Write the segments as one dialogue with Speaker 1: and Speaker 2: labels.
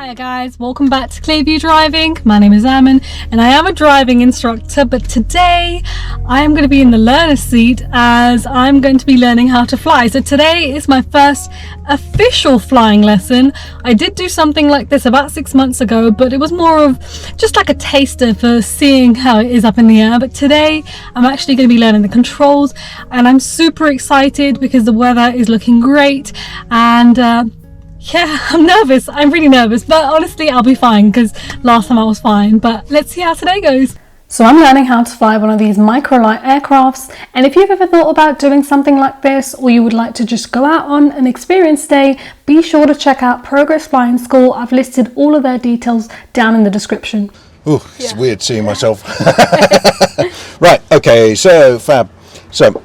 Speaker 1: Hi guys, welcome back to Clearview Driving. My name is Aman and I am a driving instructor, but today I am going to be in the learner seat as I'm going to be learning how to fly. So today is my first official flying lesson. I did do something like this about 6 months ago, but it was more of just like a taster for seeing how it is up in the air. But today I'm actually going to be learning the controls and I'm super excited because the weather is looking great and yeah, I'm nervous. I'm really nervous, but honestly, I'll be fine because last time I was fine. But let's see how today goes. So I'm learning how to fly one of these microlight aircrafts. And if you've ever thought about doing something like this, or you would like to just go out on an experience day, be sure to check out Progress Flying School. I've listed all of their details down in the description.
Speaker 2: Ooh, it's weird seeing myself. Right, okay, so fab. So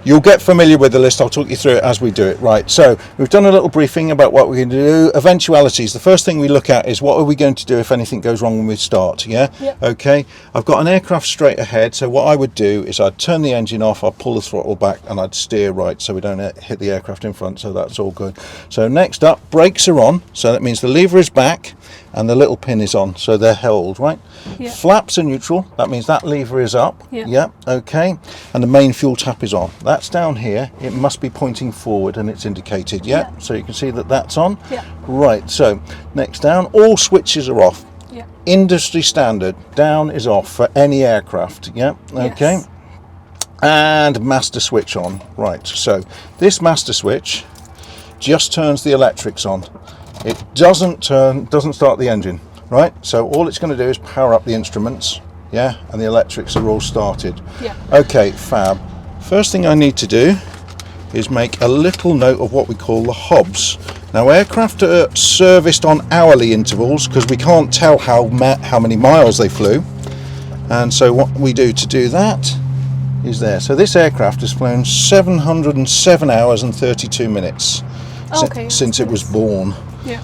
Speaker 2: you'll get familiar with the list. I'll talk you through it as we do it. Right, so we've done a little briefing about what we're going to do. Eventualities. The first thing we look at is what are we going to do if anything goes wrong when we start, yeah?
Speaker 1: Yep.
Speaker 2: Okay, I've got an aircraft straight ahead, so what I would do is I'd turn the engine off, I'd pull the throttle back and I'd steer right so we don't hit the aircraft in front, so that's all good. So next up, brakes are on, so that means the lever is back and the little pin is on, so they're held, right?
Speaker 1: Yep.
Speaker 2: Flaps are neutral, that means that lever is up,
Speaker 1: Yep.
Speaker 2: yeah, okay, and the main fuel tap is on. That's down here, it must be pointing forward and it's indicated, yeah?
Speaker 1: Yep.
Speaker 2: So you can see that that's on.
Speaker 1: Yep.
Speaker 2: Right, so next down, all switches are off.
Speaker 1: Yep.
Speaker 2: Industry standard, down is off for any aircraft, yeah, okay.
Speaker 1: Yes.
Speaker 2: And master switch on, right, so this master switch just turns the electrics on. It doesn't start the engine, right? So all it's going to do is power up the instruments, yeah, and the electrics are all started.
Speaker 1: Yeah.
Speaker 2: Okay, fab. First thing I need to do is make a little note of what we call the hobs. Now, aircraft are serviced on hourly intervals because we can't tell how many miles they flew, and so what we do to do that is there. So this aircraft has flown 707 hours and 32 minutes since it was born.
Speaker 1: Yeah.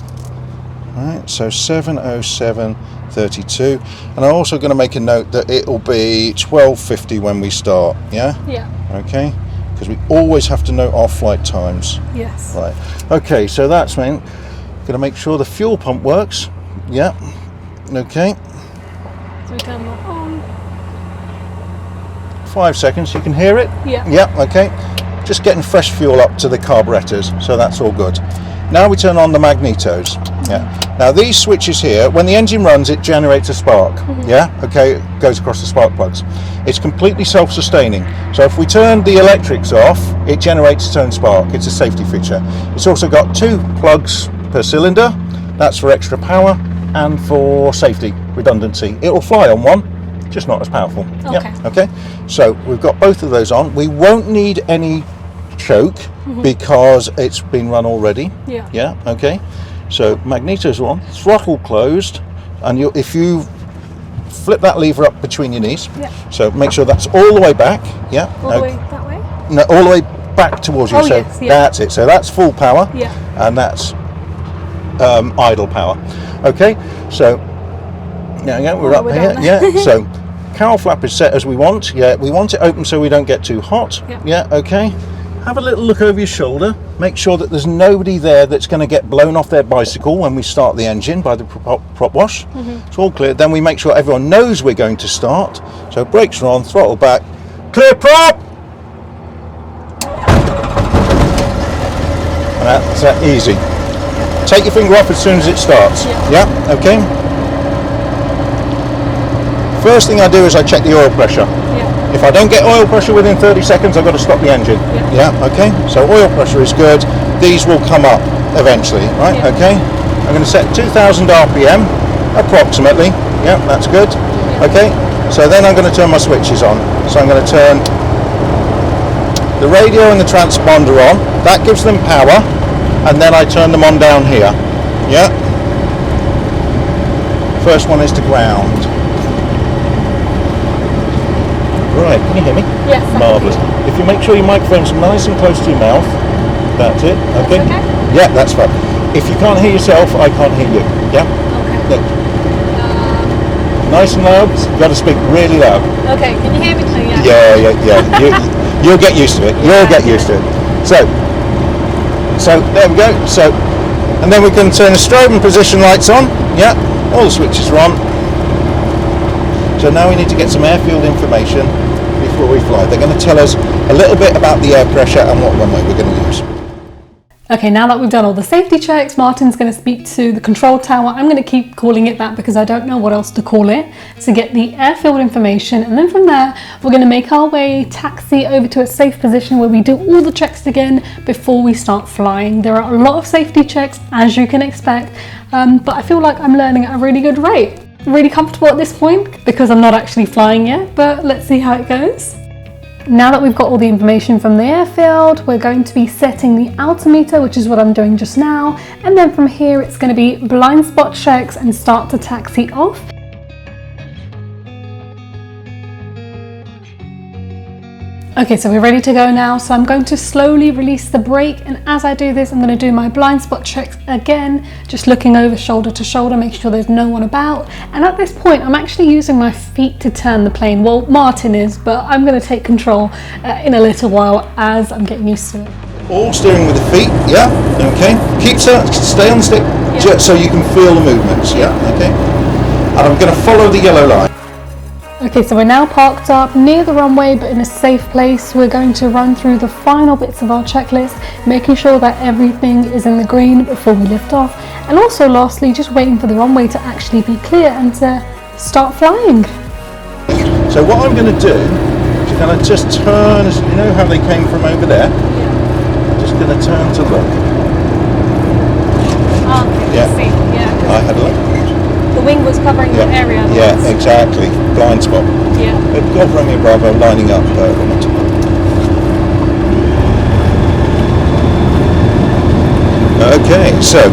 Speaker 2: Right, so 707.32, and I'm also going to make a note that it will be 12:50 when we start. Yeah.
Speaker 1: Yeah.
Speaker 2: Okay, because we always have to note our flight times.
Speaker 1: Yes.
Speaker 2: Right. Okay, so that's mean going to make sure the fuel pump works. Yeah. Okay.
Speaker 1: So we turn that on.
Speaker 2: 5 seconds. You can hear it.
Speaker 1: Yeah.
Speaker 2: Yeah. Okay. Just getting fresh fuel up to the carburetors, so that's all good. Now we turn on the magnetos. Yeah. Now these switches here, when the engine runs, it generates a spark. Yeah. Okay. It goes across the spark plugs. It's completely self-sustaining. So if we turn the electrics off, it generates its own spark. It's a safety feature. It's also got 2 plugs per cylinder. That's for extra power and for safety redundancy. It will fly on one, just not as powerful.
Speaker 1: Okay.
Speaker 2: Yeah. Okay. So we've got both of those on. We won't need any choke because it's been run already.
Speaker 1: Yeah.
Speaker 2: Yeah. Okay. So magnetos are on, throttle closed, and if you flip that lever up between your knees.
Speaker 1: Yeah.
Speaker 2: So make sure that's all the way back. Yeah.
Speaker 1: All the way that way?
Speaker 2: No, all the way back towards you.
Speaker 1: Oh,
Speaker 2: So
Speaker 1: yes, yeah.
Speaker 2: that's it. So that's full power.
Speaker 1: Yeah.
Speaker 2: And that's idle power. Okay. So yeah, we're up
Speaker 1: we're
Speaker 2: here.
Speaker 1: down
Speaker 2: Yeah.
Speaker 1: there.
Speaker 2: So cowl flap is set as we want. Yeah. We want it open so we don't get too hot.
Speaker 1: Yeah.
Speaker 2: Yeah. Okay. Have a little look over your shoulder. Make sure that there's nobody there that's going to get blown off their bicycle when we start the engine by the prop wash. It's all clear. Then we make sure everyone knows we're going to start. So brakes are on, throttle back, clear prop! And that's easy. Take your finger off as soon as it starts. Yeah, okay. First thing I do is I check the oil pressure. If I don't get oil pressure within 30 seconds, I've got to stop the engine. Yeah, okay. So oil pressure is good. These will come up eventually, right?
Speaker 1: Yeah.
Speaker 2: Okay. I'm going to set 2,000 RPM, approximately. Yeah, that's good. Okay. So then I'm going to turn my switches on. So I'm going to turn the radio and the transponder on. That gives them power, and then I turn them on down here. Yeah. First one is to ground. Right, can you hear me?
Speaker 1: Yes.
Speaker 2: Marvellous. If you make sure your microphone's nice and close to your mouth, that's it. Okay? Yeah, that's fine. If you can't hear yourself, I can't hear you. Yeah?
Speaker 1: Okay.
Speaker 2: No. Nice and loud. You've got to speak really loud.
Speaker 1: Okay, can you hear me?
Speaker 2: Yeah. You'll get used to it. You'll get used to it. So there we go. So And then we can turn the strobe and position lights on. Yeah, all the switches are on. So now we need to get some airfield information before we fly. They're going to tell us a little bit about the air pressure and what runway we're going to use.
Speaker 1: Okay, now that we've done all the safety checks, Martin's going to speak to the control tower. I'm going to keep calling it that because I don't know what else to call it, to get the airfield information. And then from there, we're going to make our way, taxi over to a safe position where we do all the checks again before we start flying. There are a lot of safety checks, as you can expect, but I feel like I'm learning at a really good rate. Really comfortable at this point because I'm not actually flying yet, but let's see how it goes. Now that we've got all the information from the airfield, we're going to be setting the altimeter, which is what I'm doing just now. And then from here, it's going to be blind spot checks and start to taxi off. Okay, so we're ready to go now. So I'm going to slowly release the brake. And as I do this, I'm going to do my blind spot checks again, just looking over shoulder to shoulder, make sure there's no one about. And at this point, I'm actually using my feet to turn the plane. Well, Martin is, but I'm going to take control in a little while as I'm getting used to it.
Speaker 2: All steering with the feet, yeah, okay. Stay on the stick, yeah. So you can feel the movements, yeah, okay. And I'm going to follow the yellow line.
Speaker 1: Okay, so we're now parked up near the runway, but in a safe place. We're going to run through the final bits of our checklist, making sure that everything is in the green before we lift off. And also lastly, just waiting for the runway to actually be clear and to start flying.
Speaker 2: So what I'm going to do is I'm going to just turn, you know how they came from over there? Yeah. I'm just going to turn to look.
Speaker 1: Oh, okay,
Speaker 2: yeah.
Speaker 1: See. Yeah.
Speaker 2: I had a look.
Speaker 1: The wing was covering the area.
Speaker 2: Yeah, exactly. Blind spot.
Speaker 1: Yeah.
Speaker 2: We've got Romeo Bravo lining up. Okay, so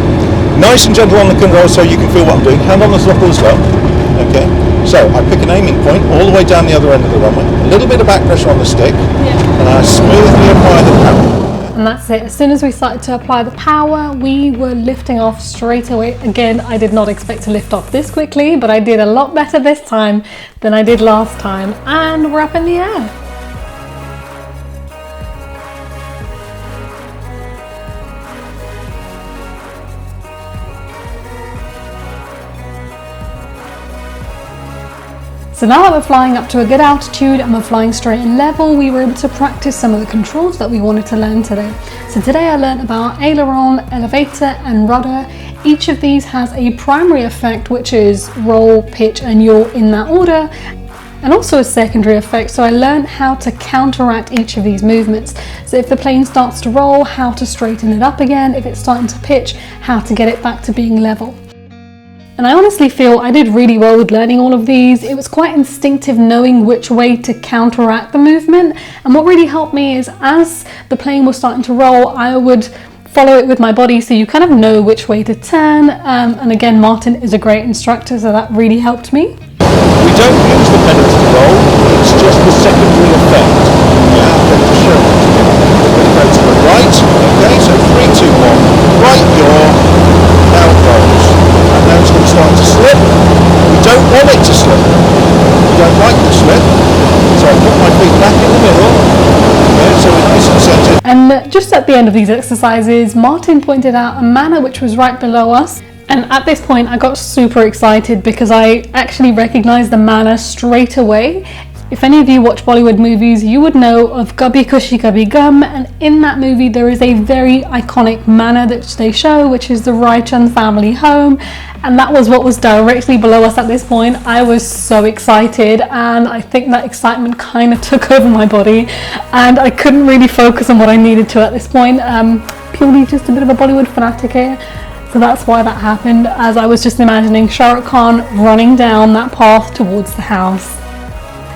Speaker 2: nice and gentle on the control so you can feel what I'm doing. Hand on the throttle as well. Okay, so I pick an aiming point all the way down the other end of the runway. A little bit of back pressure on the stick. Yeah. And I smoothly apply the power.
Speaker 1: And that's it. As soon as we started to apply the power, we were lifting off straight away. Again, I did not expect to lift off this quickly, but I did a lot better this time than I did last time. And we're up in the air. So now that we're flying up to a good altitude and we're flying straight and level, we were able to practice some of the controls that we wanted to learn today. So today I learned about aileron, elevator and rudder. Each of these has a primary effect, which is roll, pitch and yaw in that order, and also a secondary effect. So I learned how to counteract each of these movements. So if the plane starts to roll, how to straighten it up again. If it's starting to pitch, how to get it back to being level. And I honestly feel I did really well with learning all of these. It was quite instinctive knowing which way to counteract the movement. And what really helped me is as the plane was starting to roll, I would follow it with my body so you kind of know which way to turn. And again, Martin is a great instructor, so that really helped me.
Speaker 2: We don't use the pedals to roll, it's just the secondary effect. Yeah, then to show what to do. We're going to go to the right, okay, so 3, 2, 1, right yaw, now it rolls. And now it's going to start to slip. We don't want it to slip. We don't like the slip. So I put my feet back in the middle, okay, so we're nice and centered.
Speaker 1: And just at the end of these exercises, Martin pointed out a manor which was right below us. And at this point I got super excited because I actually recognized the manor straight away. If any of you watch Bollywood movies, you would know of Kabhi Khushi Kabhi Gham, and in that movie there is a very iconic manor that they show, which is the Rai Chand family home, and that was what was directly below us at this point. I was so excited, and I think that excitement kind of took over my body, and I couldn't really focus on what I needed to at this point. Purely just a bit of a Bollywood fanatic here. So that's why that happened, as I was just imagining Shah Rukh Khan running down that path towards the house.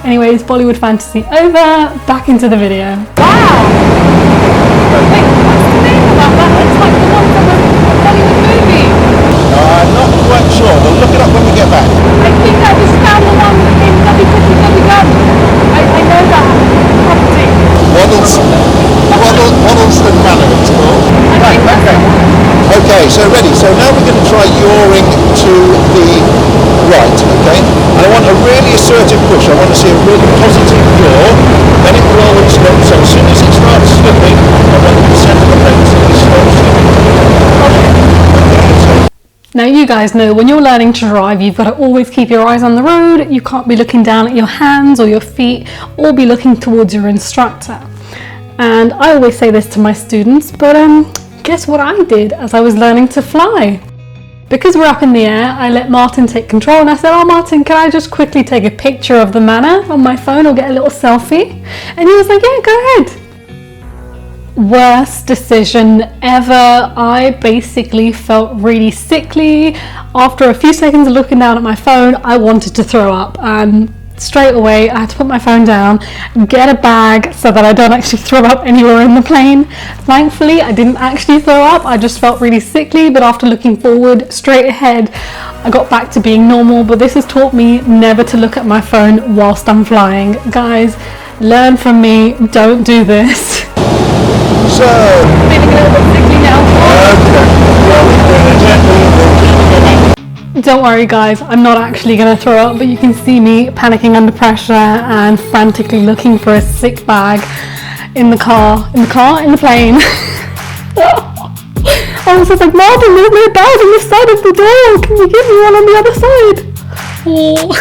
Speaker 1: Anyways, Bollywood fantasy over, back into the video. Wow! Wait, what's the name of that? That looks like the one from a Bollywood movie.
Speaker 2: I'm not quite sure, we'll look it up when we get back.
Speaker 1: I think I just found the one in Kabhi Khushi Kabhi Gham. I know that property.
Speaker 2: Waddleston Manor it's called. Right, okay. Okay, so ready. So now we're going to try yawing to the right, okay? And I want a really assertive push. I want to see a really positive yaw. Then it will always stop. So as soon as it starts slipping, I want the center of the plane to start slipping. Okay.
Speaker 1: Now you guys know when you're learning to drive, you've got to always keep your eyes on the road. You can't be looking down at your hands or your feet, or be looking towards your instructor. And I always say this to my students, but guess what I did as I was learning to fly? Because we're up in the air, I let Martin take control, and I said, "Oh Martin, can I just quickly take a picture of the manor on my phone or get a little selfie?" And he was like, "Yeah, go ahead." Worst decision ever. I basically felt really sickly. After a few seconds of looking down at my phone, I wanted to throw up, and straight away I had to put my phone down, get a bag so that I don't actually throw up anywhere in the plane. Thankfully I didn't actually throw up, I just felt really sickly, but after looking forward straight ahead I got back to being normal. But this has taught me never to look at my phone whilst I'm flying. Guys, learn from me, don't do this.
Speaker 2: So,
Speaker 1: Feeling a little bit sickly now. Don't worry guys, I'm not actually going to throw up, but you can see me panicking under pressure and frantically looking for a sick bag in the plane. I was just like, "Martin, there's no bag on the side of the door, can you give me one on the other side?" Oh.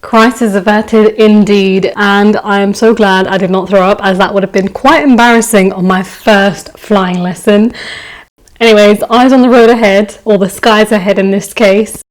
Speaker 1: Crisis averted indeed, and I am so glad I did not throw up, as that would have been quite embarrassing on my first flying lesson. Anyways, eyes on the road ahead, or the skies ahead in this case.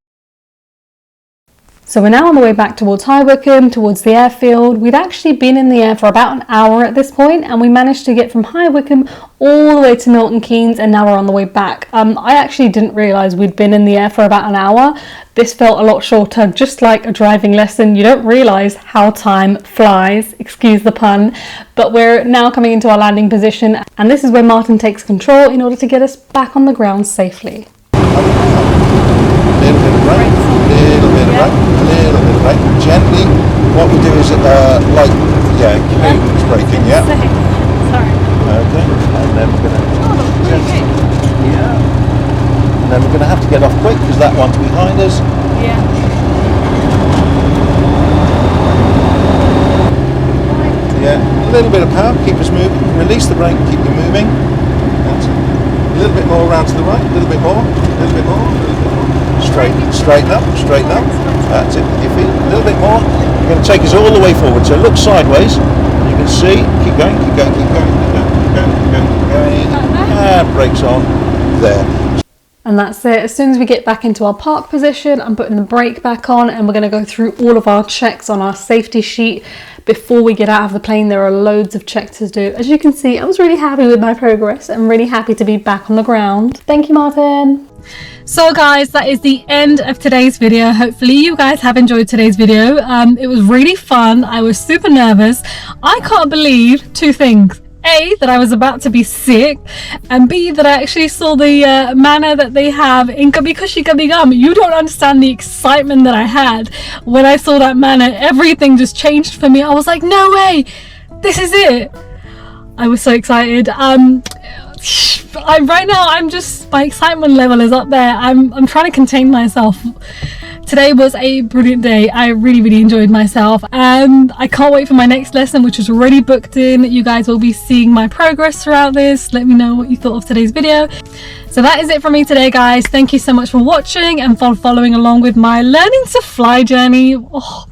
Speaker 1: So we're now on the way back towards High Wycombe, towards the airfield. We'd actually been in the air for about an hour at this point, and we managed to get from High Wycombe all the way to Milton Keynes, and now we're on the way back. I actually didn't realise we'd been in the air for about an hour. This felt a lot shorter, just like a driving lesson. You don't realise how time flies, excuse the pun, but we're now coming into our landing position, and this is where Martin takes control in order to get us back on the ground safely.
Speaker 2: Little bit of brake, little bit of brake, little bit of brake. Gently, what we do is cadence braking, yeah.
Speaker 1: Sorry.
Speaker 2: Okay, and then we're going to and then we're going to have to get off quick because that one's behind us.
Speaker 1: Yeah.
Speaker 2: Yeah, a little bit of power, keep us moving. Release the brake, keep you moving. That's it. A little bit more around to the right, a little bit more, a little bit more, a little bit more. Straighten up, straighten up. That's it, with your feet. A little bit more. You're going to take us all the way forward. So look sideways. You can see, keep going, keep going, keep going, keep going, keep going, keep going, keep going. And brakes on. There.
Speaker 1: And that's it. As soon as we get back into our park position, I'm putting the brake back on, and we're going to go through all of our checks on our safety sheet before we get out of the plane. There are loads of checks to do. As you can see, I was really happy with my progress. I'm really happy to be back on the ground. Thank you, Martin. So guys, that is the end of today's video. Hopefully you guys have enjoyed today's video. It was really fun. I was super nervous. I can't believe two things. A, that I was about to be sick, and B, that I actually saw the manner that they have in Kabikam. You don't understand the excitement that I had when I saw that manner. Everything just changed for me. I was like, no way, this is it. I was so excited. Right now, my excitement level is up there. I'm trying to contain myself. Today was a brilliant day. I really enjoyed myself, and I can't wait for my next lesson, which is already booked in. You guys will be seeing my progress throughout this. Let me know what you thought of today's video. So that is it from me today, guys. Thank you so much for watching and for following along with my learning to fly journey. Oh,